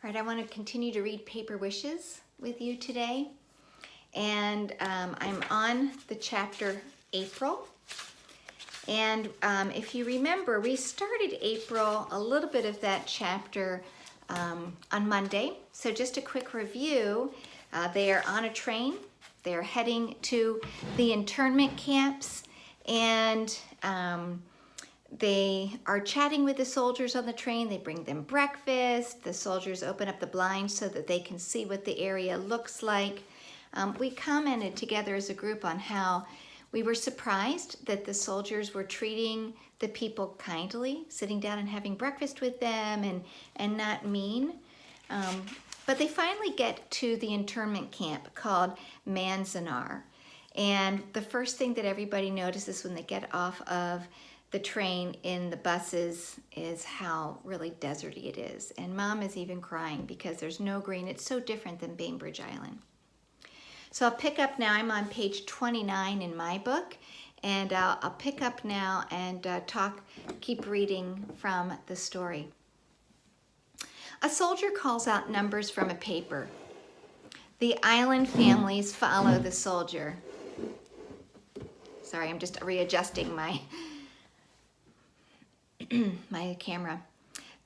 All right, I want to continue to read Paper Wishes with you today. And I'm on the chapter April. And if you remember, we started April, a little bit of that chapter on Monday. So just a quick review. They are on a train. They're heading to the internment camps. And they are chatting with the soldiers on the train. They bring them breakfast. The soldiers open up the blinds so that they can see what the area looks like. We commented together as a group on how we were surprised that the soldiers were treating the people kindly, sitting down and having breakfast with them and not mean. But they finally get to the internment camp called Manzanar. And the first thing that everybody notices when they get off of the train in the buses is how really deserty it is. And Mom is even crying because there's no green. It's so different than Bainbridge Island. So I'll pick up now. I'm on page 29 in my book, and I'll pick up now and keep reading from the story. A soldier calls out numbers from a paper. The island families follow the soldier. Sorry, I'm just readjusting my my camera.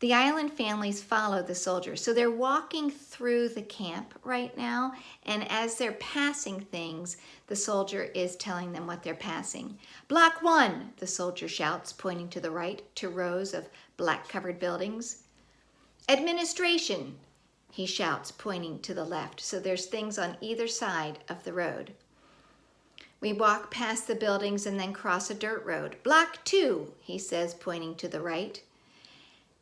The island families follow the soldiers. So they're walking through the camp right now, and as they're passing things, the soldier is telling them what they're passing. Block 1, the soldier shouts, pointing to the right, to rows of black-covered buildings. Administration, he shouts, pointing to the left. So there's things on either side of the road. We walk past the buildings and then cross a dirt road. Block 2, he says, pointing to the right.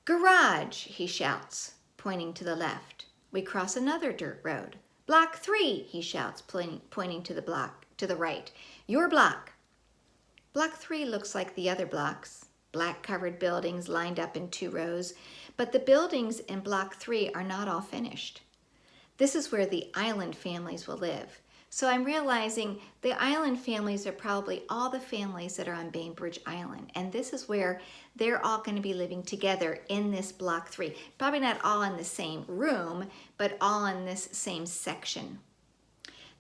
Garage, he shouts, pointing to the left. We cross another dirt road. Block 3, he shouts, pointing to the right. Your block. Block 3 looks like the other blocks. Black-covered buildings lined up in 2 rows, but the buildings in Block 3 are not all finished. This is where the island families will live. So I'm realizing the island families are probably all the families that are on Bainbridge Island. And this is where they're all going to be living together in this Block 3. Probably not all in the same room, but all in this same section.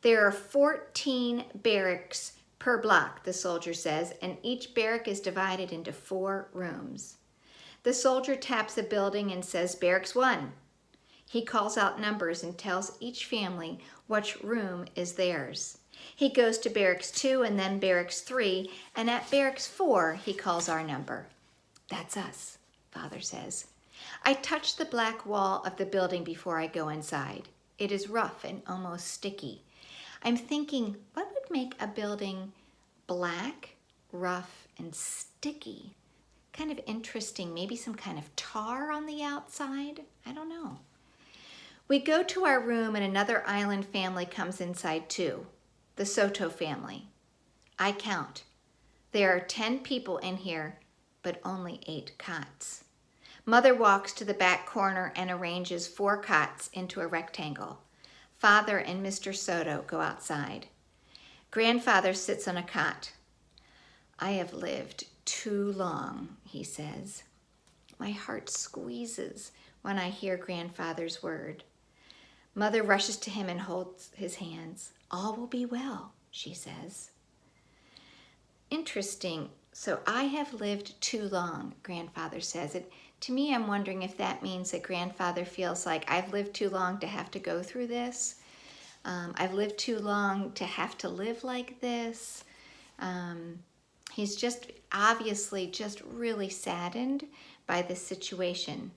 There are 14 barracks per block, the soldier says, and each barrack is divided into 4 rooms. The soldier taps a building and says, Barracks 1. He calls out numbers and tells each family which room is theirs. He goes to Barracks 2 and then Barracks 3, and at Barracks 4, he calls our number. That's us, Father says. I touch the black wall of the building before I go inside. It is rough and almost sticky. I'm thinking, what would make a building black, rough, and sticky? Kind of interesting. Maybe some kind of tar on the outside? I don't know. We go to our room and another island family comes inside too, the Soto family. I count. There are 10 people in here, but only 8 cots. Mother walks to the back corner and arranges 4 cots into a rectangle. Father and Mr. Soto go outside. Grandfather sits on a cot. I have lived too long, he says. My heart squeezes when I hear Grandfather's word. Mother rushes to him and holds his hands. All will be well, she says. Interesting. So I have lived too long, Grandfather says. To me, I'm wondering if that means that Grandfather feels like I've lived too long to have to go through this. I've lived too long to have to live like this. He's just obviously just really saddened by this situation.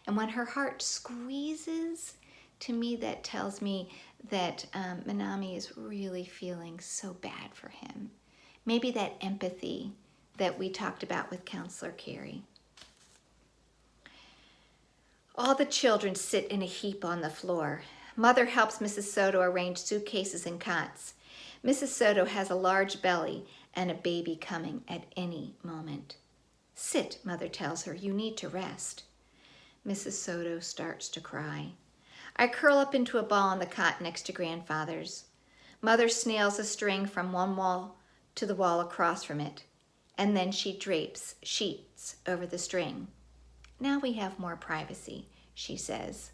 And when her heart squeezes, to me, that tells me that Minami is really feeling so bad for him. Maybe that empathy that we talked about with Counselor Carey. All the children sit in a heap on the floor. Mother helps Mrs. Soto arrange suitcases and cots. Mrs. Soto has a large belly and a baby coming at any moment. Sit, Mother tells her. You need to rest. Mrs. Soto starts to cry. I curl up into a ball on the cot next to Grandfather's. Mother snails a string from one wall to the wall across from it, and then she drapes sheets over the string. Now we have more privacy, she says.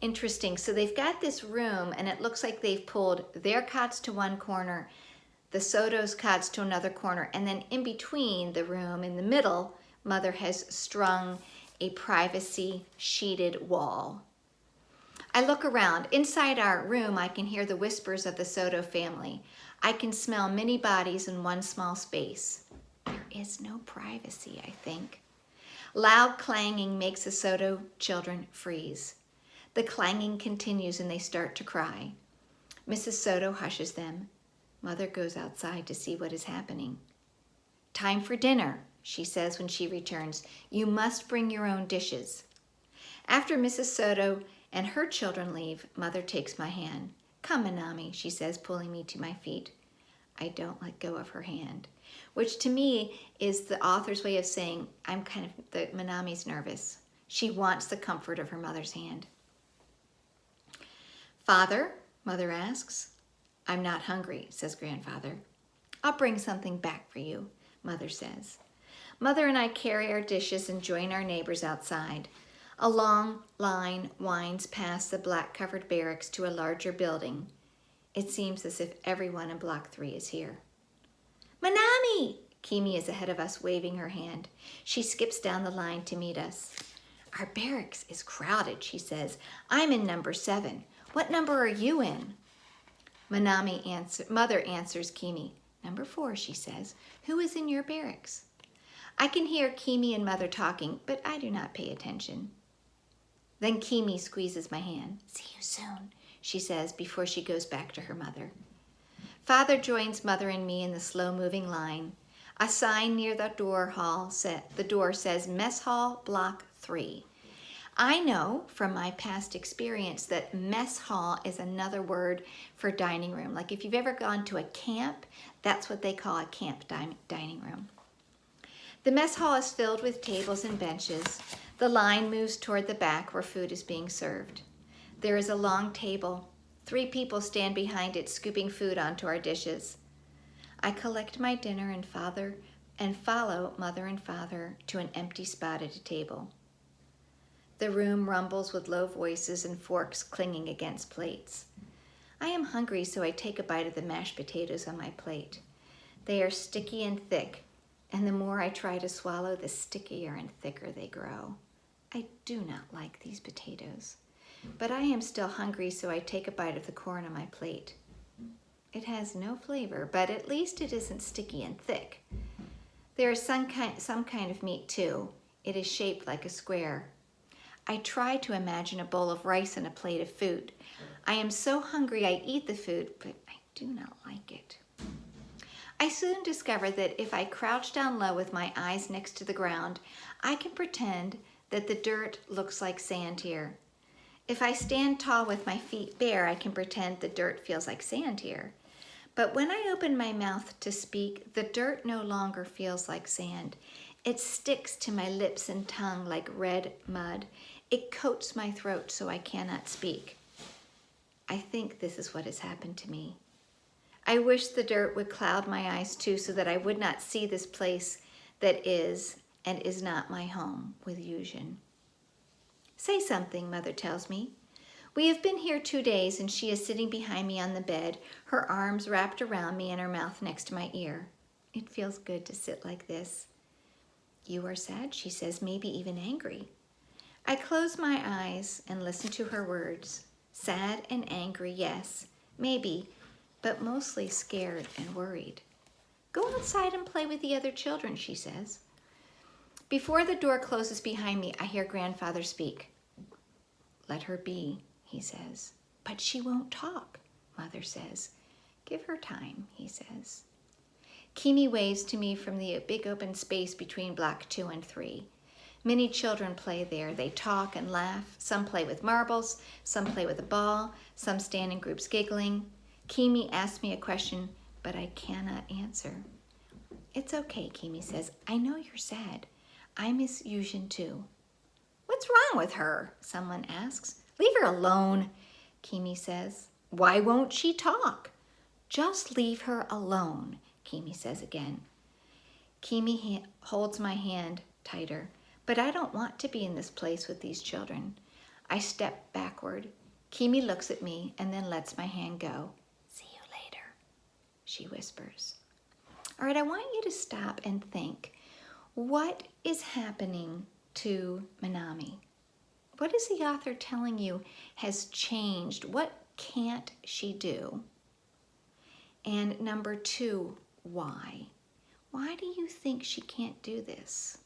Interesting. So they've got this room, and it looks like they've pulled their cots to one corner, the Soto's cots to another corner, and then in between the room, in the middle, Mother has strung a privacy sheeted wall. I look around. Inside our room, I can hear the whispers of the Soto family. I can smell many bodies in one small space. There is no privacy, I think. Loud clanging makes the Soto children freeze. The clanging continues and they start to cry. Mrs. Soto hushes them. Mother goes outside to see what is happening. Time for dinner, she says when she returns. You must bring your own dishes. After Mrs. Soto and her children leave, Mother takes my hand. Come, Manami, she says, pulling me to my feet. I don't let go of her hand, which to me is the author's way of saying Manami's nervous. She wants the comfort of her mother's hand. Father, Mother asks. I'm not hungry, says Grandfather. I'll bring something back for you, Mother says. Mother and I carry our dishes and join our neighbors outside. A long line winds past the black-covered barracks to a larger building. It seems as if everyone in Block 3 is here. Manami! Kimi is ahead of us, waving her hand. She skips down the line to meet us. Our barracks is crowded, she says. I'm in number 7. What number are you in? Mother answers Kimi. Number 4, she says. Who is in your barracks? I can hear Kimi and Mother talking, but I do not pay attention. Then Kimi squeezes my hand. See you soon, she says before she goes back to her mother. Father joins Mother and me in the slow-moving line. A sign near the door says Mess Hall Block 3. I know from my past experience that mess hall is another word for dining room. Like if you've ever gone to a camp, that's what they call a camp dining room. The mess hall is filled with tables and benches. The line moves toward the back where food is being served. There is a long table. 3 people stand behind it, scooping food onto our dishes. I collect my dinner and follow Mother and Father to an empty spot at a table. The room rumbles with low voices and forks clinging against plates. I am hungry, so I take a bite of the mashed potatoes on my plate. They are sticky and thick, and the more I try to swallow, the stickier and thicker they grow. I do not like these potatoes, but I am still hungry, so I take a bite of the corn on my plate. It has no flavor, but at least it isn't sticky and thick. There is some kind of meat too. It is shaped like a square. I try to imagine a bowl of rice and a plate of food. I am so hungry I eat the food, but I do not like it. I soon discover that if I crouch down low with my eyes next to the ground, I can pretend that the dirt looks like sand here. If I stand tall with my feet bare, I can pretend the dirt feels like sand here. But when I open my mouth to speak, the dirt no longer feels like sand. It sticks to my lips and tongue like red mud. It coats my throat so I cannot speak. I think this is what has happened to me. I wish the dirt would cloud my eyes too so that I would not see this place that is and is not my home with Yujin. Say something, Mother tells me. We have been here 2 days and she is sitting behind me on the bed, her arms wrapped around me and her mouth next to my ear. It feels good to sit like this. You are sad, she says, maybe even angry. I close my eyes and listen to her words. Sad and angry, yes, maybe, but mostly scared and worried. Go outside and play with the other children, she says. Before the door closes behind me, I hear Grandfather speak. Let her be, he says. But she won't talk, Mother says. Give her time, he says. Kimi waves to me from the big open space between Block 2 and 3. Many children play there. They talk and laugh. Some play with marbles. Some play with a ball. Some stand in groups giggling. Kimi asks me a question, but I cannot answer. It's okay, Kimi says. I know you're sad. I miss Yujin too. What's wrong with her? Someone asks. Leave her alone, Kimi says. Why won't she talk? Just leave her alone, Kimi says again. Kimi holds my hand tighter. But I don't want to be in this place with these children. I step backward. Kimi looks at me and then lets my hand go. See you later, she whispers. All right, I want you to stop and think. What is happening to Minami? What is the author telling you has changed? What can't she do? And number 2, why? Why do you think she can't do this?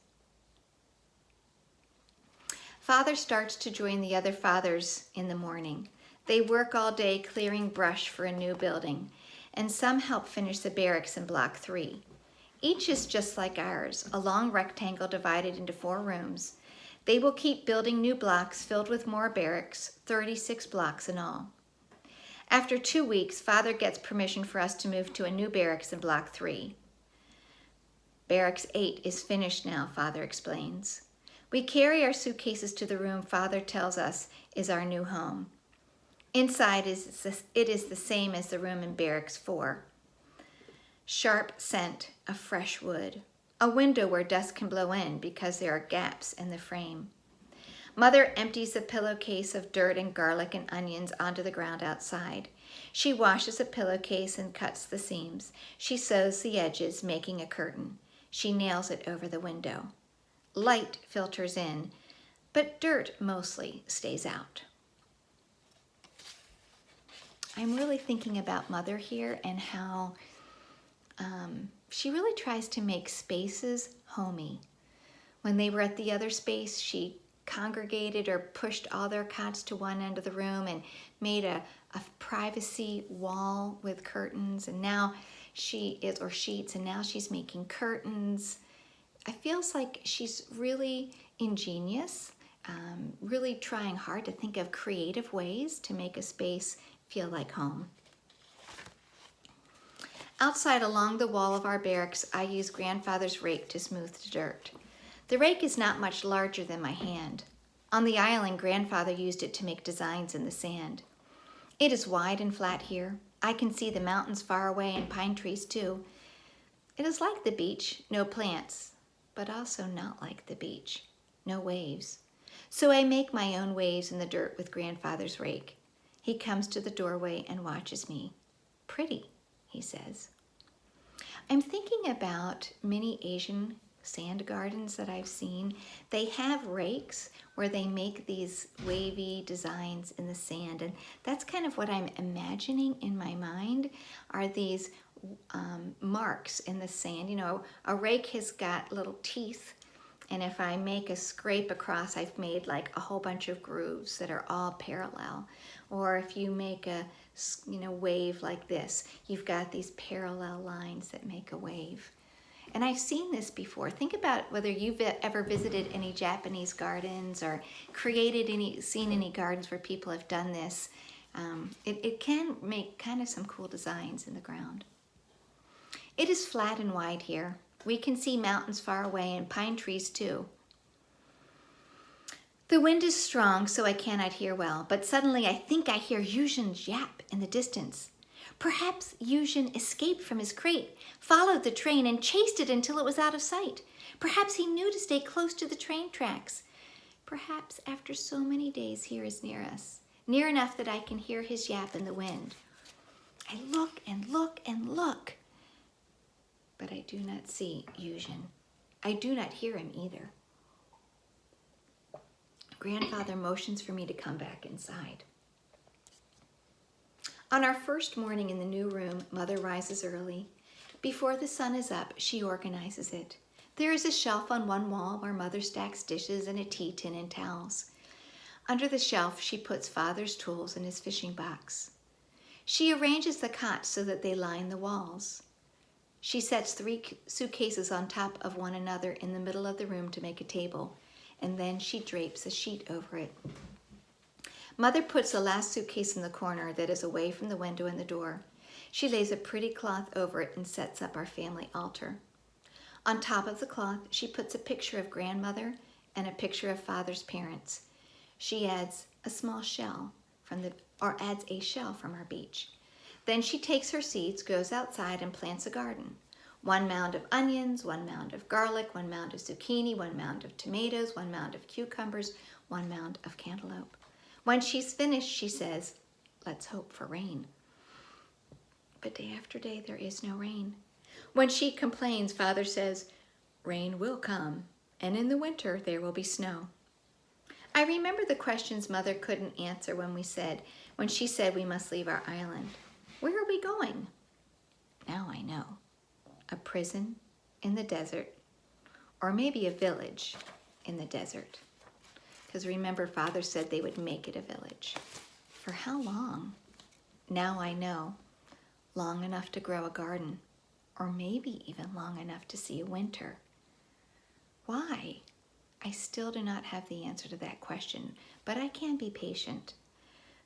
Father starts to join the other fathers in the morning. They work all day clearing brush for a new building, and some help finish the barracks in Block 3. Each is just like ours, a long rectangle divided into 4 rooms. They will keep building new blocks filled with more barracks, 36 blocks in all. After 2 weeks, Father gets permission for us to move to a new barracks in Block 3. Barracks 8 is finished now, Father explains. We carry our suitcases to the room Father tells us is our new home. Inside, it is the same as the room in Barracks 4. Sharp scent of fresh wood. A window where dust can blow in because there are gaps in the frame. Mother empties a pillowcase of dirt and garlic and onions onto the ground outside. She washes a pillowcase and cuts the seams. She sews the edges, making a curtain. She nails it over the window. Light filters in, but dirt mostly stays out. I'm really thinking about Mother here and how she really tries to make spaces homey. When they were at the other space, she congregated or pushed all their cots to one end of the room and made a privacy wall with curtains, and now or sheets, and now she's making curtains. It feels like she's really ingenious, really trying hard to think of creative ways to make a space feel like home. Outside along the wall of our barracks, I use Grandfather's rake to smooth the dirt. The rake is not much larger than my hand. On the island, Grandfather used it to make designs in the sand. It is wide and flat here. I can see the mountains far away and pine trees too. It is like the beach, no plants, but also not like the beach, no waves. So I make my own waves in the dirt with Grandfather's rake. He comes to the doorway and watches me. Pretty, he says. I'm thinking about many Asian sand gardens that I've seen. They have rakes where they make these wavy designs in the sand, and that's kind of what I'm imagining in my mind are these marks in the sand. You know, a rake has got little teeth, and if I make a scrape across, I've made like a whole bunch of grooves that are all parallel. Or if you make a wave like this, you've got these parallel lines that make a wave. And I've seen this before. Think about whether you've ever visited any Japanese gardens or seen any gardens where people have done this. It can make kind of some cool designs in the ground. It is flat and wide here. We can see mountains far away and pine trees too. The wind is strong, so I cannot hear well, but suddenly I think I hear Yuzhin's yap in the distance. Perhaps Yuzhin escaped from his crate, followed the train, and chased it until it was out of sight. Perhaps he knew to stay close to the train tracks. Perhaps after so many days here is near us, near enough that I can hear his yap in the wind. I look and look and look, but I do not see Yuzhin. I do not hear him either. Grandfather motions for me to come back inside. On our first morning in the new room, Mother rises early. Before the sun is up, she organizes it. There is a shelf on one wall where Mother stacks dishes and a tea tin and towels. Under the shelf, she puts Father's tools in his fishing box. She arranges the cots so that they line the walls. She sets 3 suitcases on top of one another in the middle of the room to make a table, and then she drapes a sheet over it. Mother puts the last suitcase in the corner that is away from the window and the door. She lays a pretty cloth over it and sets up our family altar. On top of the cloth, she puts a picture of Grandmother and a picture of Father's parents. She adds a shell from our beach. Then she takes her seeds, goes outside, and plants a garden. 1 mound of onions, 1 mound of garlic, 1 mound of zucchini, 1 mound of tomatoes, 1 mound of cucumbers, 1 mound of cantaloupe. When she's finished, she says, let's hope for rain. But day after day, there is no rain. When she complains, Father says, rain will come, and in the winter there will be snow. I remember the questions Mother couldn't answer when she said we must leave our island. Where are we going? Now I know. A prison in the desert, or maybe a village in the desert. Because remember, Father said they would make it a village. For how long? Now I know. Long enough to grow a garden, or maybe even long enough to see a winter. Why? I still do not have the answer to that question, but I can be patient.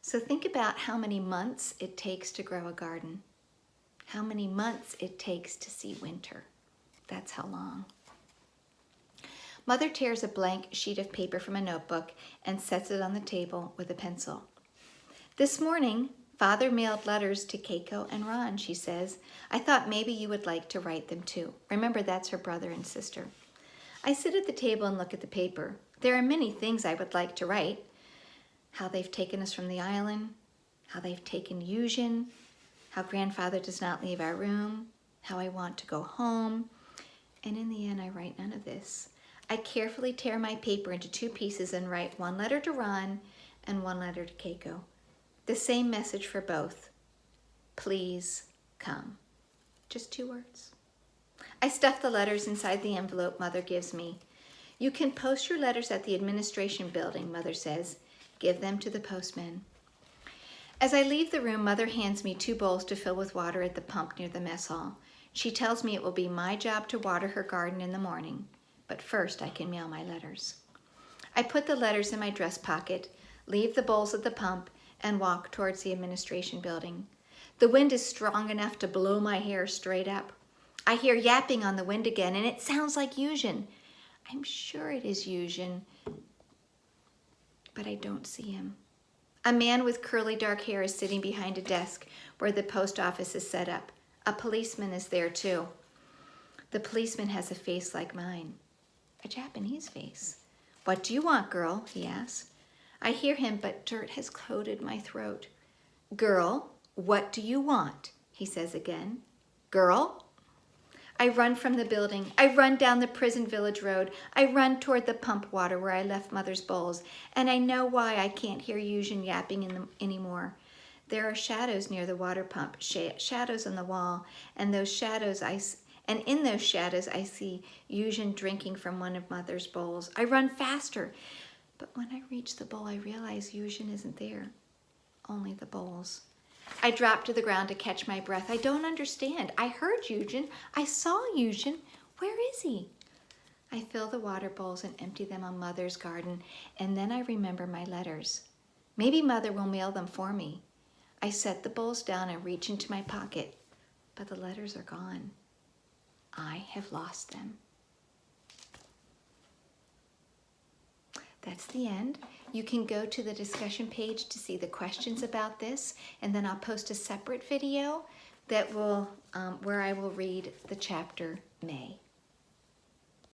So think about how many months it takes to grow a garden, how many months it takes to see winter. That's how long. Mother tears a blank sheet of paper from a notebook and sets it on the table with a pencil. This morning, Father mailed letters to Keiko and Ron, she says. I thought maybe you would like to write them too. Remember, that's her brother and sister. I sit at the table and look at the paper. There are many things I would like to write. How they've taken us from the island, how they've taken Eugen, how Grandfather does not leave our room, how I want to go home. And in the end, I write none of this. I carefully tear my paper into 2 pieces and write 1 letter to Ron and 1 letter to Keiko. The same message for both. Please come. Just 2 words. I stuff the letters inside the envelope Mother gives me. You can post your letters at the administration building, Mother says. Give them to the postman. As I leave the room, Mother hands me 2 bowls to fill with water at the pump near the mess hall. She tells me it will be my job to water her garden in the morning, but first I can mail my letters. I put the letters in my dress pocket, leave the bowls at the pump, and walk towards the administration building. The wind is strong enough to blow my hair straight up. I hear yapping on the wind again, and it sounds like Eugen. I'm sure it is Eugen, but I don't see him. A man with curly dark hair is sitting behind a desk where the post office is set up. A policeman is there too. The policeman has a face like mine, a Japanese face. What do you want, girl? He asks. I hear him, but dirt has coated my throat. Girl, what do you want? He says again. Girl? I run from the building. I run down the prison village road. I run toward the pump water where I left Mother's bowls. And I know why I can't hear Eugen yapping anymore. There are shadows near the water pump, shadows on the wall, and in those shadows I see Eugen drinking from one of Mother's bowls. I run faster, but when I reach the bowl, I realize Eugen isn't there, only the bowls. I drop to the ground to catch my breath. I don't understand. I heard Eugen. I saw Eugen. Where is he? I fill the water bowls and empty them on Mother's garden, and then I remember my letters. Maybe Mother will mail them for me. I set the bowls down and reach into my pocket, but the letters are gone. I have lost them. That's the end. You can go to the discussion page to see the questions about this, and then I'll post a separate video that will where I will read the chapter May.